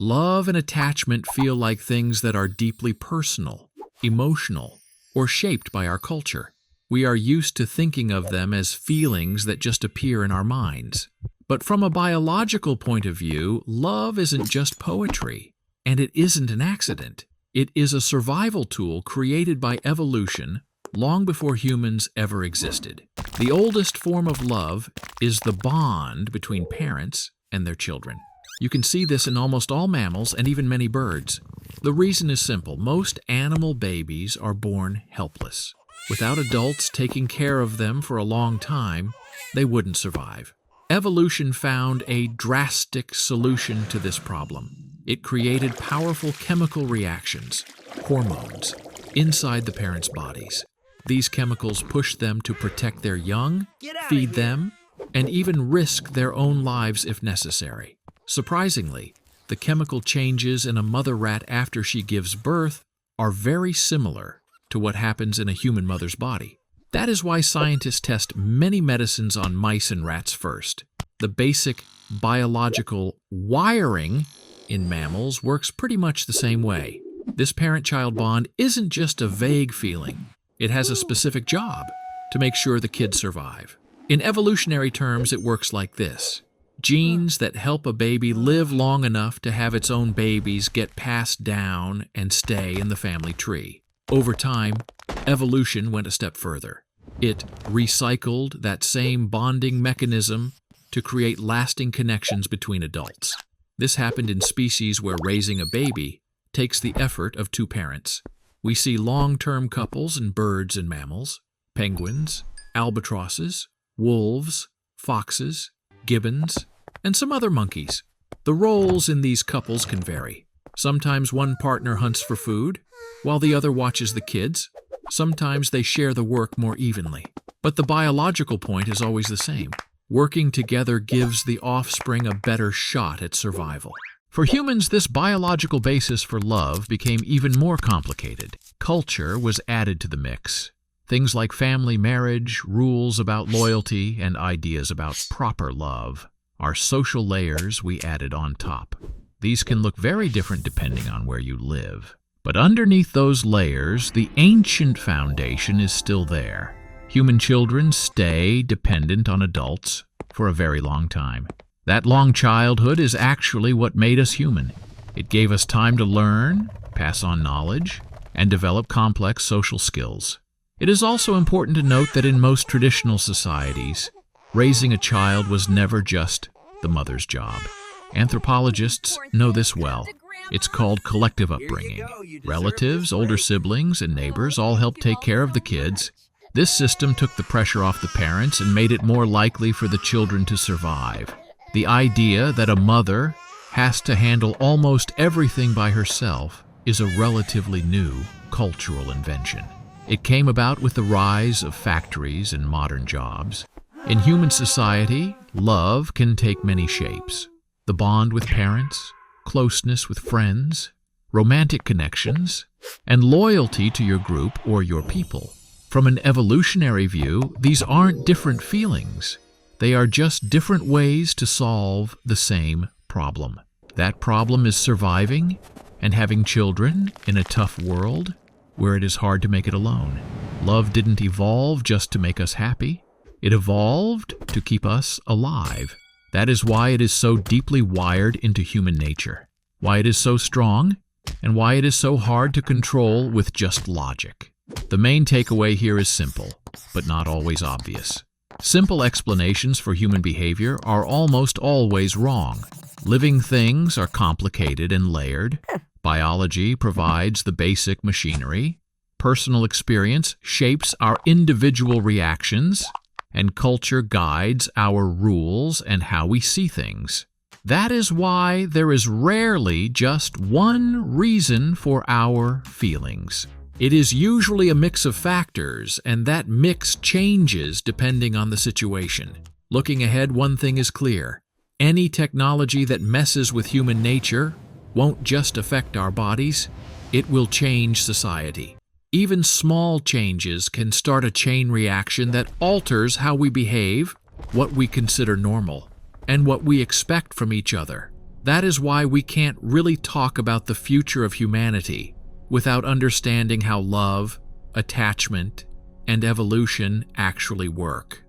Love and attachment feel like things that are deeply personal, emotional, or shaped by our culture. We are used to thinking of them as feelings that just appear in our minds. But from a biological point of view, love isn't just poetry, and it isn't an accident. It is a survival tool created by evolution long before humans ever existed. The oldest form of love is the bond between parents and their children. You can see this in almost all mammals and even many birds. The reason is simple. Most animal babies are born helpless. Without adults taking care of them for a long time, they wouldn't survive. Evolution found a drastic solution to this problem. It created powerful chemical reactions, hormones, inside the parents' bodies. These chemicals push them to protect their young, feed them, and even risk their own lives if necessary. Surprisingly, the chemical changes in a mother rat after she gives birth are very similar to what happens in a human mother's body. That is why scientists test many medicines on mice and rats first. The basic biological wiring in mammals works pretty much the same way. This parent-child bond isn't just a vague feeling. It has a specific job to make sure the kids survive. In evolutionary terms, it works like this. Genes that help a baby live long enough to have its own babies get passed down and stay in the family tree. Over time, evolution went a step further. It recycled that same bonding mechanism to create lasting connections between adults. This happened in species where raising a baby takes the effort of two parents. We see long-term couples in birds and mammals, penguins, albatrosses, wolves, foxes, gibbons, and some other monkeys. The roles in these couples can vary. Sometimes one partner hunts for food, while the other watches the kids. Sometimes they share the work more evenly. But the biological point is always the same. Working together gives the offspring a better shot at survival. For humans, this biological basis for love became even more complicated. Culture was added to the mix. Things like family marriage, rules about loyalty, and ideas about proper love are social layers we added on top. These can look very different depending on where you live. But underneath those layers, the ancient foundation is still there. Human children stay dependent on adults for a very long time. That long childhood is actually what made us human. It gave us time to learn, pass on knowledge, and develop complex social skills. It is also important to note that in most traditional societies, raising a child was never just the mother's job. Anthropologists know this well. It's called collective upbringing. Relatives, older siblings, and neighbors all help take care of the kids. This system took the pressure off the parents and made it more likely for the children to survive. The idea that a mother has to handle almost everything by herself is a relatively new cultural invention. It came about with the rise of factories and modern jobs. In human society, love can take many shapes. The bond with parents, closeness with friends, romantic connections, and loyalty to your group or your people. From an evolutionary view, these aren't different feelings. They are just different ways to solve the same problem. That problem is surviving and having children in a tough world where it is hard to make it alone. Love didn't evolve just to make us happy. It evolved to keep us alive. That is why it is so deeply wired into human nature, why it is so strong, and why it is so hard to control with just logic. The main takeaway here is simple, but not always obvious. Simple explanations for human behavior are almost always wrong. Living things are complicated and layered. Biology provides the basic machinery. Personal experience shapes our individual reactions, and culture guides our rules and how we see things. That is why there is rarely just one reason for our feelings. It is usually a mix of factors, and that mix changes depending on the situation. Looking ahead, one thing is clear. Any technology that messes with human nature won't just affect our bodies, it will change society. Even small changes can start a chain reaction that alters how we behave, what we consider normal, and what we expect from each other. That is why we can't really talk about the future of humanity without understanding how love, attachment, and evolution actually work.